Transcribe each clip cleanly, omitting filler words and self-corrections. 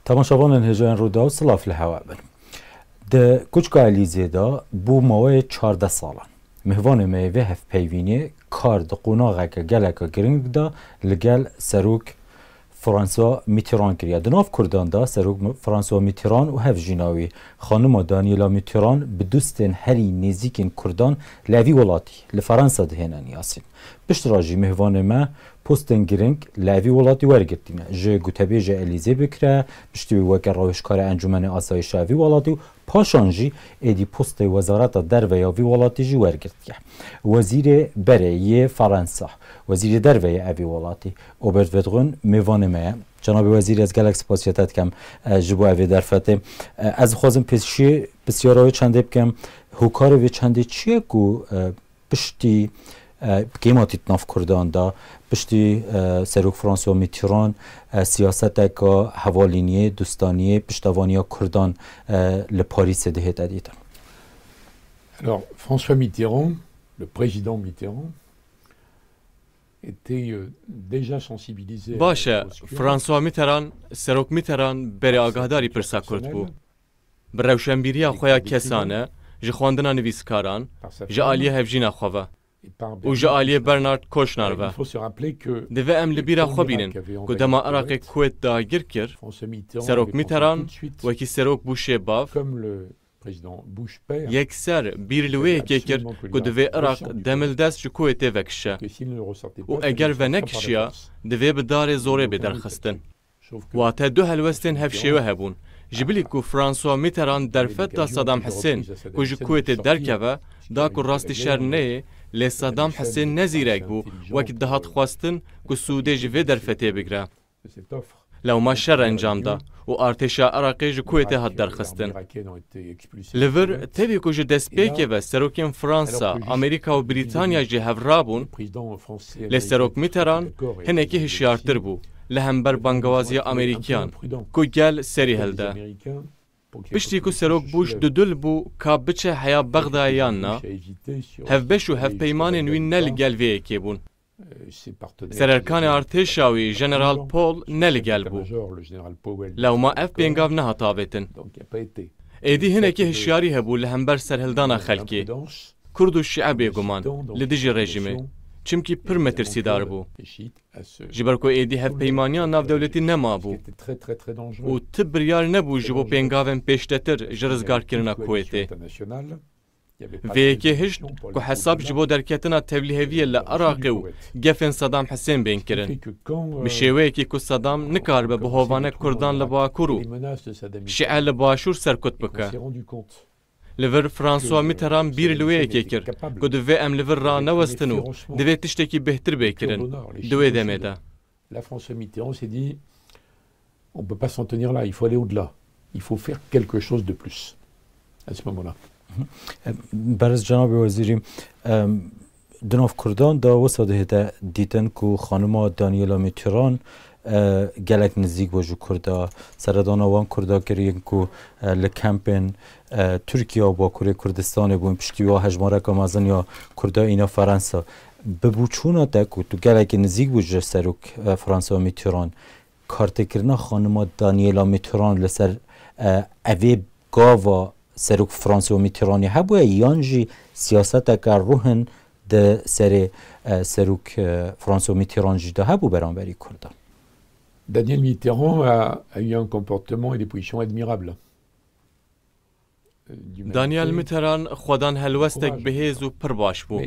تماشاوان هجان رودا و سلاف لحوا بن. ده کوچکا الیزه دا بو ماوی 14 سالان. مهوان میوه هف پیوینی کار ده قوناغه که گلکا گرنگ دا لگل سروک فرانسوا میتران کریا. دناف کردان دا سروک فرانسوا میتران و هف جناوی خانم دانیلا میتران بدوستن هری نزیکین کردان لوی ولاتی لفرانسا دهنن یاسین. بشتراجی مهوان ما پستن گرنگ لوی ولاتی ورگرتینه. جه گوتبه جه الیزه بکره بشتوی وکر روشکار انجمن آسایش وی ولاتی و پاشانجی ایدی پست وزارت دروی وی ولاتی جی ورگرتیه. وزیر برای فرانسا وزیر دروی اوی ولاتی اوبرت ودغون مهوان ما جناب وزیر از گلکس پاسیاتت کم جبو اوی درفته از خوازم پیشی بسیارای چنده بکم هوکار وی چنده چیه گو پشتی قیمتی تناف کردان دا پشتی سروک فرانسوا میتران سیاست که حوالینیه دوستانیه پشتوانی کردان لپاریس دهید ادیدن. Alors François Mitterrand, le président Mitterrand, était déjà sensibilisé. باشه فرانسوا میتران سروک میتران بر آگاهداری پرسا کرد بو. بر روشنبیری خویا کسانه جخواندنا نویسکاران جالیه هفجینا خواه. و جالیه برنارد کوشنار و دوه ام لبیرا خو بینن که دما عراق کویت دا گیر کر سروک میتران و کی سروک بوشه باف یک سر بیرلوی که کر که دوه عراق دمل دست جو کویت وکشه و اگر و نکشیا دوه بدار زوره بدرخستن و تا دو هلوستن هفشیوه هبون جبلی کو فرانسوا میتران درفت دا صدام حسین که جو کویت درکوه دا که راست شر نه لی صدام حسین نزیرک بو وقت دهات خواستن که سوده جوه درفته بگره. لو ما شر انجام دا و ارتشا عراقی جو کویت هات درخستن. لور تبی که جو دست پیکه و سروکین فرانسا، امریکا و بریتانیا جه هفرابون لی سروک میتران هنکی هشیارتر بو لهم بانگوازی امریکیان که گل سری هلده. پشتی که سروک بوش دودل بو که بچه حیا بغدایان نا هف بش و هف پیمان نوین نلگل وی اکی بون. سررکان ارتشاوی جنرال پول نلگل بو. لو ما اف بینگاو نه تابتن. ایدی هنکی هشیاری هبو لهم بر سرهلدانا خلکی. کرد و شعبی گمان لدیج رژیمه. چمکی پر مترسی دار بو. جبر کو ایدی هف پیمانیان ناف دولتی نما بو. و تبریار نبو جبو پینگاوم پیشتر جرزگار کرنا کویته. وی که هشت که حساب جبو درکتنا تبلیغیه لعراقی و گفن صدام حسین بین کرن. مشیوه که صدام نکار به بهوانه کردان لباکورو. شیعه لباشور سرکت بکه. لور فرانسوا میتران بیر لویه که کر که دوه ام لور را نوستنو دوه تشتکی بهتر بکرن دوه دمه ده. La François Mitterrand s'est dit on ne peut pas s'en tenir là, il faut aller au-delà. Il faut faire quelque chose de plus à ce moment-là. برز جناب وزیری دناف کردان دا وساده دیدن که خانم دانیلا میتران گلک نزدیک باجو کرده سردان آوان کرده کردن که لکمپین ترکیه و باکوری کردستان بوین پشتیوه هجماره که مازن یا کرده اینا فرانسا ببوچونا تکو تو گلک نزدیک باجو سروک فرانسا میتران کارت کردن خانم دانیلا میتران لسر اوی گاوا سروک فرانسوا میترانی هبوه یانجی سیاست اگر روحن ده سر سروک فرانسوا میتران جدا هبو برانبری کردن. Daniel Mitterrand a eu un comportement et des positions admirables. دانیال میتران خودان هلوستک بهیز و پرباش بو.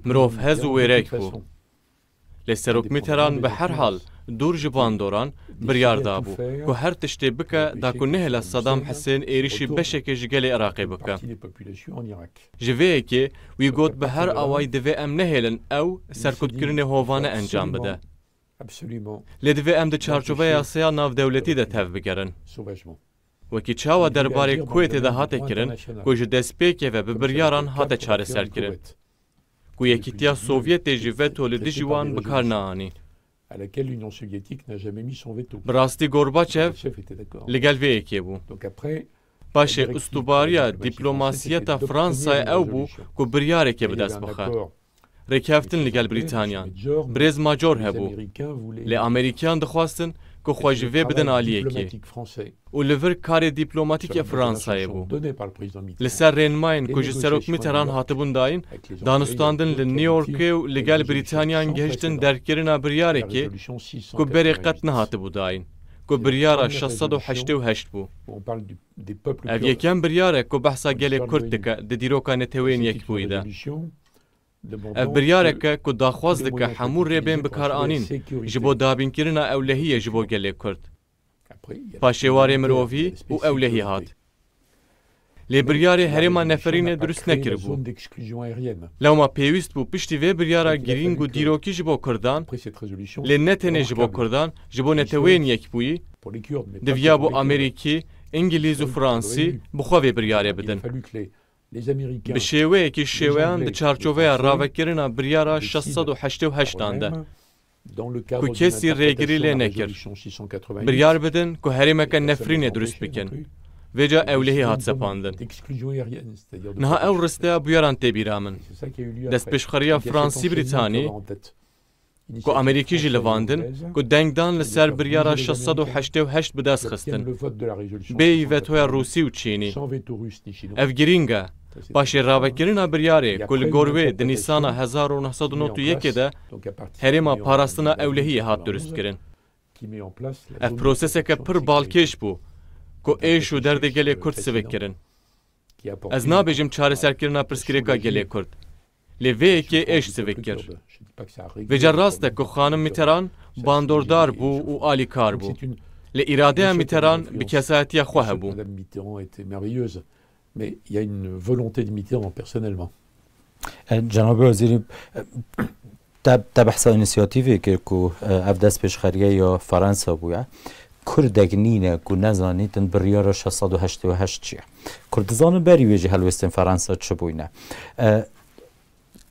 مروف هز و ویرک بو. لسروک میتران به هر حال دور جبان دوران بریار دابو که هر تشتی بکه دا کنه لصدام حسین ایریشی بشک جگل عراقی بکه. جوه که وی گوت به هر آوای دوه ام نهیلن او سرکت کرن هوانه انجام بده. لدوه ام ده چارچوبه یاسیا ناو دولتی ده تف بگرن. وکی چاوا درباره کویت ده هاته کرن که جو دست پیکه و ببریاران هاته چاره سر کرن. که یکیتیا سوویت جیوه تولدی جوان بکار نانی. à laquelle l'Union soviétique n'a jamais mis son veto. براستی گورباچف لگل وی اکی بو. باشه استوباریا دیپلوماسیتا فرانسای او بو که بریاره که بدست بخه. رکافتن لگل بریتانیان. برز ماجور هبو. لی امریکان دخواستن که خواجوی بدن آلیه کی و لور کار دیپلماتیک فرانسای بو لسر رنماین که سروک میتران هاتبون داین دانستاندن لنیورک و لگل بریتانیا گهشتن درکرنا بریاره که بریقت نهاتبو داین که بریاره 688 بو او یکم بریاره که بحثا گل کرد دکه دیروکا نتوین یک بویده او بریاره که داخواز دکه همون ریبین بکار آنین جبو دابین کرنا اولهیه جبو گل کرد پاشواری مروفی و اولهی هات لی بریاره هرما نفرین درست نکر بو لو ما پیوست بو پشتی وی بریاره گرینگ و دیروکی جبو کردان لی نتنه جبو کردان جبو نتوین یک بویی دویا بو امریکی انگلیز و فرانسی بخواه بریاره بدن به شیوه که شیوهان ده چارچوه راوکرنا بریاره 688 ده که کسی ریگری لی نکر بریار بدن که هرمکا نفرین درست بکن ویجا اولهی هات سپاندن نها او رسته بیاران تبیرامن دست پیشخریا فرانسی بریتانی که امریکی جی لواندن که دنگدان لسر بریاره 688 بدست خستن بی ویتوی روسی و چینی اف گرینگه باشه راوکرنا بریاره کل گوروه د نیسان 1991 ده هرما پاراستنا اولهی هات درست کرن اف پروسس که پر بالکش بو که ایش و درد گلی کرد سوک کرن از نابجم چاره سر کرنا پرسکریکا گلی کرد لیوه که ایش سوک کرد ویجا راسته که خانم میتران باندوردار بو و آلی کار بو لی اراده میتران بکسایتی خواه بو mais il y a une volonté de Mitterrand personnellement. جناب وزیر در بحث اینیسیاتیوی که افدس پیشخریه یا فرانسه بوده کردگ نینه که نزانیدن بریار 688 چیه کردزان بری ویجی هلوستن فرانسه چه بوینه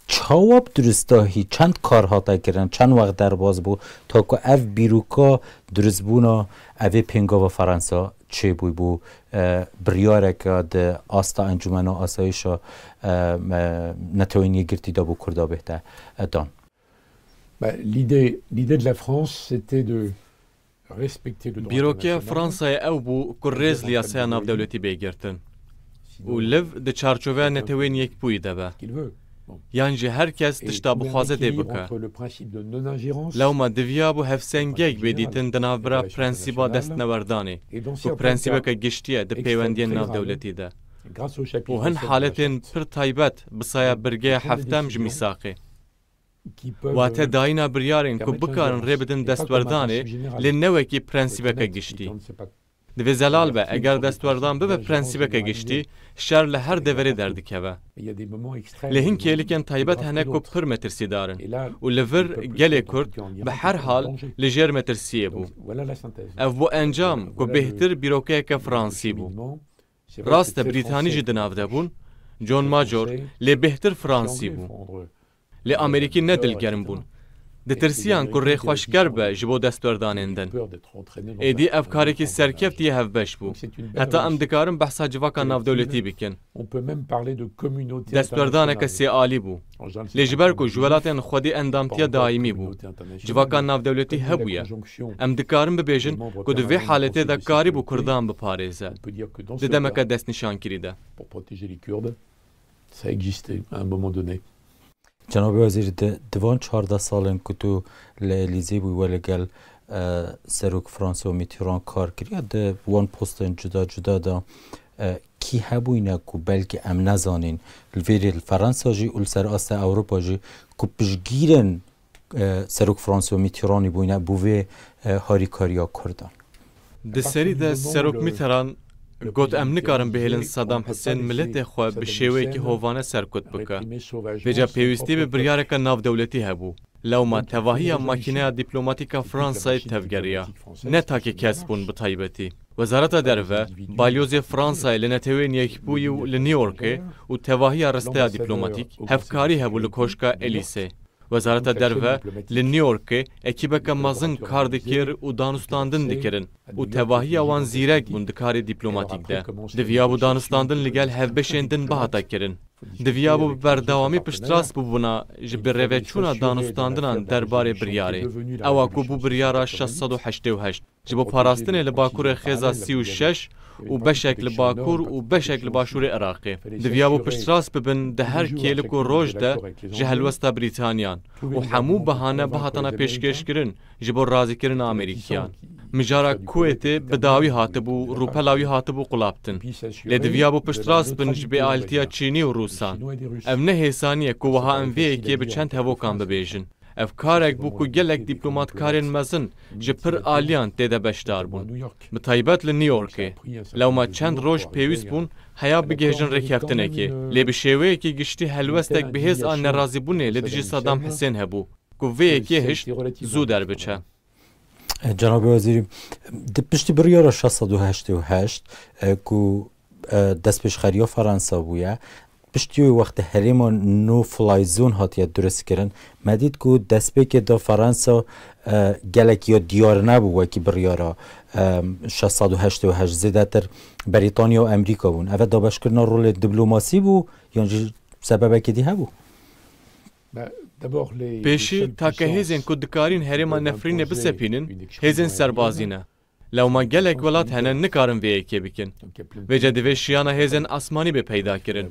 چاواب درستاهی چند کار هاتا کرن چند وقت در باز بو تا که اف بیروکا درست بونا اوی پینگا و فرانسه چه بوی بو بریاره که ده آستا انجمن و آسایشا نتوینی گرتی دا بو کردا بهته دان L'idée de la France, c'était de respecter le droit بیروکی فرانسای او بو که ریز لیاسه ناف دولتی بگرتن و لیو ده چارچوه نتوین یک بوی ده به یعنی هر کس تشتا بخوازه دی بکه لو ما دویا بو هفسنگیگ بدیتن دناف برا پرنسیبا دست نوردانه و پرنسیبا که گشتیه ده پیوندی ناف دولتی ده و هن حالتین پر تایبت بسایا برگه هفتم جمیساقه و تا داینا بریارین که بکارن ری بدن دستوردانه لنوه که پرنسیبا که گشتی دوی زلال به اگر دستوردان به پرنسیبه که گشتی شر لهر دوری دردکه و لهن که لیکن تایبت هنه که پر مترسی دارن و لور گلی کرد به هر حال لجر مترسیه بو او بو انجام که بهتر بیروکه که فرانسی بو راست بریتانی جدن آفده بون جون ماجور لی بهتر فرانسی بو لی امریکی ندل گرم بون دترسیان که ری خوشگر به جبو دستوردانندن ایدی افکاری که سرکفتی هفبش بو حتی ام دکارم بحثا جواکا ناف دولتی بکن دستوردانه که سی آلی بو لیجبر که جوالاتین خودی اندامتیا دائمی بو جواکا ناف دولتی هبویا ام دکارم ببیجن که دوی حالتی دا کاری بو کردان بپاريزه ددمکا دست نشان کریده جناب وزیر دوان 14 سالن که تو لیزی بوی و لگل سروک فرانسه و میتران کار کردی دوان پستن جدا جدا دا کی هبوینه که بلکه ام نزانین الویری فرانسه جی و سر آسته اوروپا جی که پشگیرن سروک فرانسه و میترانی بوینه بوی هاری کاریا کردن ده سری ده سروک میتران گوت ام نکارم بهلن صدام حسین ملت خو به شیوه که هوانه سرکوت بکه وجا پیوستی به بریاره که ناف دولتی هبو لو ما تواهی ماکینه دیپلوماتیکا فرانسای تفگریا نه تا که کسبون به طایبتی وزارت دروه بالیوز فرانسای لنتوین یک بوی و لنیورک و تواهی رسته دیپلوماتیک هفکاری هبو لکوشکا الیسه وزارت دروه لنیورک اکیبک مازن کار دکر و دانستاندن دکرن و تواهی آوان زیرک بون دکاری دیپلوماتیک ده دویا بو دانستاندن لگل هفبشندن بحتا کرن دویا بو بردوامی پشتراس بو بنا جبر روچونا دانستاندنان درباره بریاره او اکو بو بریاره 688 ji bo parastinê li Bakurê Xêza 36 û beşek li Bakur û beşek li Başûrê Iraqê. Diviya bû piştrast bibin di her kêlik û roj de ji helwesta Brîtanyan û hemû behane bihatana pêşkêşkirin ji bo razîkirina Amerîkiyan. Mijara Kuwêtê bi dawî hatibû rûpela wî hatibû qulaptin. Lê diviya bû piştrast bin ji bêalîtiya Çînî û Rûsan. Ev ne hêsaniye ku wiha em vê yekê bi çend hevokan bibêjin. Ev karek bû ku gelek dîplomatkarên mezin ji pir aliyan tê de beşdar bûn. Bi taybet li New Yorkê. Lewma çend roj pêwîst bûn heya bigihêjin rêkeftinekê. Lê bi şêweyekî giştî helwestek bihêz an nerazîbûnê li dijî Saddam Hüseyin hebû. Ku vê yekê hişt zû derbiçe. Cenab-ı Wezîrî, di piştî biryara 688 ku destpêşxeriya Fransa bûye, piştî wê wextê herêma no-fly zone hatiye duristkirin, me dît ku destpêkê da Fransa gelek ya diyar nebû wekî biryara 688 zêdetir Brîtanya û Emerîka bûn. Ev dabeşkirina rolê diplomasî bû yan jî sebebekê dî hebû? Pêşî take hêzên ku dikarîn herêma nefrînê bisepînin, hêzên serbazî ne. Lewma gelek welat hene nikarin vê yekê bikin. Vêce divê şiyana hêzên asmanî bê peyda kirin.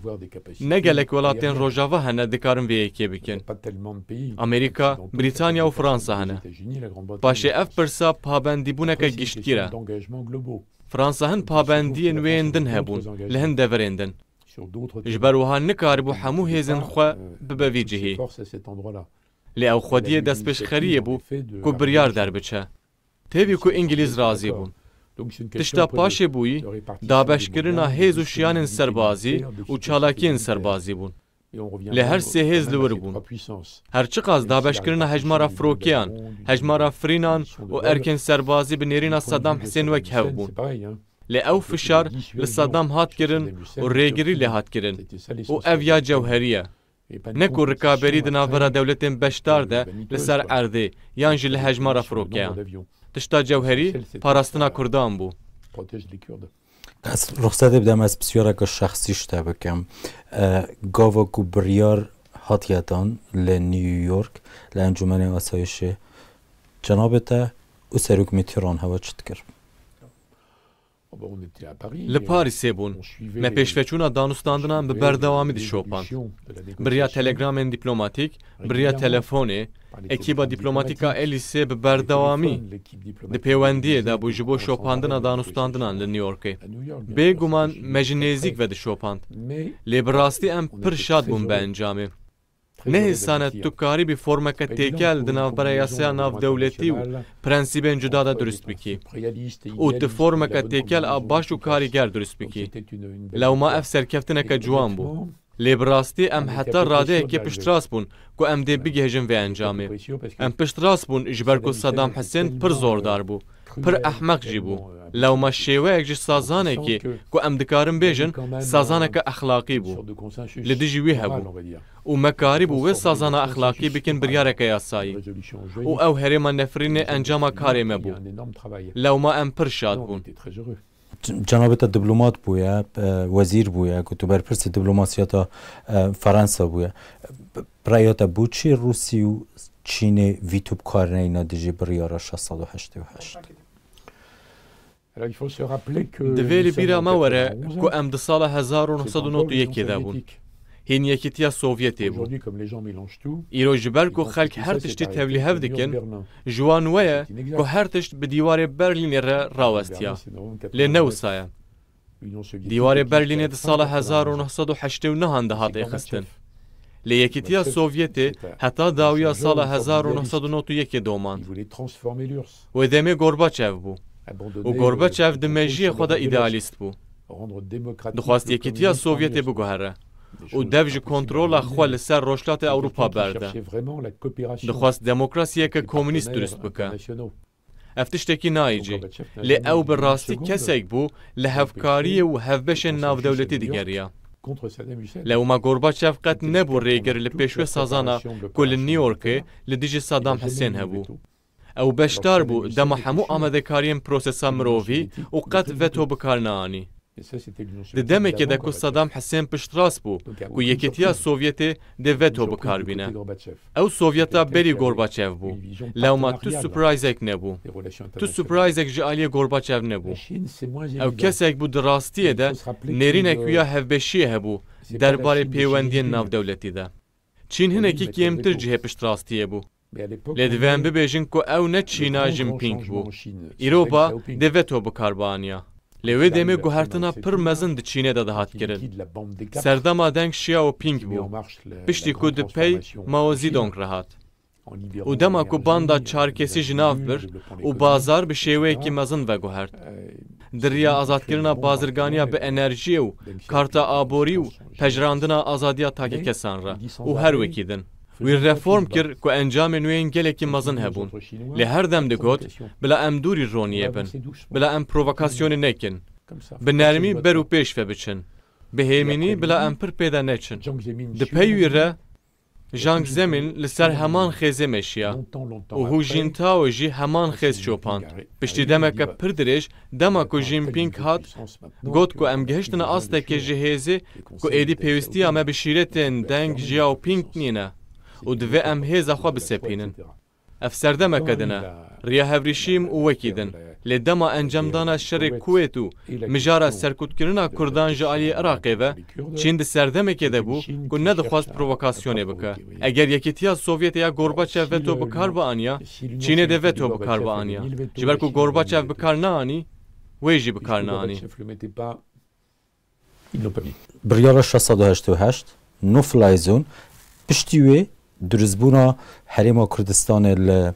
Ne gelek welatên rojava hene dikarin vê yekê bikin. Amerîka, Brîtanya û Fransa hene. Paşê ev pirsa pabendîbûneke giştgîr e. Fransa hin pabendiyên wêyên din hebûn, li hin deverên din. Ji ber wiha nikaribû hemû hêzên xwe bibe vî cihê. Lê ew xwediyê destpêşxeriyê bû ku biryar derbiçe. Tevî ku İngiliz razî bûn. Tişta paşê bûyî, dabeşkirina hêz û şiyanên serbazî û çalakiyên serbazî bûn. Lê her sê hêz li wir bûn. Her çi qas dabeşkirina hejmara firokiyan, hejmara firînan û erkên serbazî bi nêrîna Saddam Hüseyin wek hev bûn. Lê ew fişar li Saddam hat kirin û rêgirî lê hat kirin û ev ya cewherî ye. Ne ku rikaberî di navbera dewletên beşdar de li ser erdê yan jî li hejmara firokiyan. Tişta cewherî parastina Kurdan bû. Ez ruxsatê bidem ez pisyareka şexsî ji te bikim. Gava ku biryar hatiye dan li New York li Encûmenê Asayişê cenabê te û serokmetîran heva çi dikir? Li Parîsê bûn. Me pêşveçûna danûstandinan bi berdewamî dişopand. Biriya telegramên dîplomatîk, biriya telefonê, ekîba dîplomatîka Elîsê bi berdewamî di pêwendiyê de bû ji bo şopandina danûstandinan li New Yorkê. Bêguman me ji nêzik ve dişopand. Lê bi rastî em pir şad bûn bi encamê. Ne hêsane tu karî bî formeke têkel di navbera yasaya navdewletî û prensîbên cuda de durist bikî. û tu formeke têkel a baş û karîger durist bikî. Lewma ev serkeftineke ciwan bû. Lê bi rastî em heta radeyekê piştrast bûn ku em dê bigihêjin vê encamê. Em piştrast bûn ji ber ku Saddam Hüseyin pir zordar bû, pir ehmeq jî bû. Lewma şêweyek ji sazanekî ku em dikarin bêjin sazaneke exlaqî bû. Li dijî wî hebû. û me karî bû wê sazana exlaqî bikin biryareke yasayî. û ew herêma nefrînê encama karê me bû. Lewma em pir şad bûn. Cenabê te diplomat bûye, wezîr bûye, ku tu berpirsî diplomasya ta Fransa bûye. Biraya te bû çi Rûsî û Çînê vîtû bikarineyîne dijî biryara 688? Divê li bîra me were ku em di sala 1991 de bûn. Hên Yekîtiya Sovyetê bû. Îro ji ber ku xelk her tiştî tevlî hev dikin, ji wan we ye ku her tişt bi dîwarê Berlînê re rawestiya. Lê ne wisa ye. Dîwarê Berlînê di sala 1989 de hat xistin. Lê Yekîtiya Sovyetê heta dawiya sala 1991 domand. Wê demê Gorbaçev bû. û Gorbaçev di mejiyê xwe de îdealîst bû. Dixwast Yekîtiya Sovyetê biguhere. û dev ji kontrola xwe li ser rojhilatê Ewropa berde. Dixwast demokrasiyeke komünîst durist bike. Ev tiştekî nayîcî. Lê ew bi rastî kesek bû li hevkariyê û hevbeşên navdewletî digeriya. Lewma Gorbaçev qet nebû rêgir li pêşwe sazana ku li New Yorkê li dijî Saddam Hüseyin hebû. Ew beşdar bû dema hemû amadekariyên prosesa mirovî û qet veto bikar neanî. Di demekê de ku Saddam Hüseyin piştras bû ku Yekîtiya Sovyetê di veto bikarbîne. Ew Sovyeta berî Gorbaçev bû. Lewma tu surprisek nebû. Tu surprisek ji aliyê Gorbaçev nebû. Ew kesek bû di rastiyê de nêrînek wiya hevbeşiyê hebû derbarê pêwendiyên navdewletî de. Çîn hinekî kêmtir cihê piştrastiyê bû. Lê divê em bibêjin ku ew ne Çîna Jinping bû. Îropa di veto bikarbaniya. Lê wê demê guhertina pir mezin di Çînê de dihat kirin. Serdema Deng Xiaoping bû. Piştî ku di pey Mao Zedong rehat. û dema ku banda çarkesî ji nav bir û bazar bi şêweyekî mezin veguhert. Di riya azadkirina bazirganiya bi enerjiyê û karta aborî û pejrandina azadiya takê kesan re û her wekî din. Wî reform kir ku encamên wê yên gelekî mezin hebûn. Lê her dem digot bila em dûrî roniyê bin, bila em provokasyonê nekin. Bi nermî ber û pêş ve biçin. Bi hêmînî bila em pir pêde neçin. Di pey wî re Jiang Zemin li ser heman xêzê meşiya û Hu Jintao jî heman xêz çopand. Piştî demeke pir dirêj dema ku Jinping hat got ku em gihiştine astekê ji hêzê ku êdî pêwistiya me bi şîretên Deng Xiaoping nîne û divê em hêza xwe bisepînin. Ev serdemeke din e, riya hevrîşîm û wekî din. Lê dema encamdana şerê Kuwêt û mijara serkûtkirina Kurdan ji aliyê Iraqê ve Çîn di serdemekê de bû ku nedixwast provokasyonê bike. Eger Yekîtiya Sovyetê ya Gorbaçev veto bikar bianiya, Çînê de veto bikar bianiya. Ji ber ku Gorbaçev bikar neanî, wê jî bikar neanî. Biryara 688 no-fly zone piştî wê durizbûna Herêma Kurdistanê li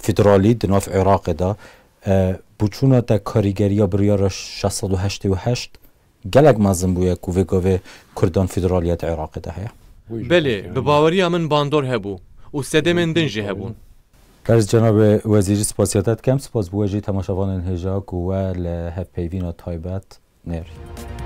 federalî di nav Iraqê de bûçûna te karîgeriya biryara 688 gelek mezin bûye ku vê gavê Kurdan federaliyet Iraqê de heye. Belê, bi baweriya min bandor hebû û sedemên din jî hebûn. Gerz Cenab-ı Wezîrî spasiyetet kem spas bû jî temaşavanên hêja ku we li hevpeyvîna taybet nêrî.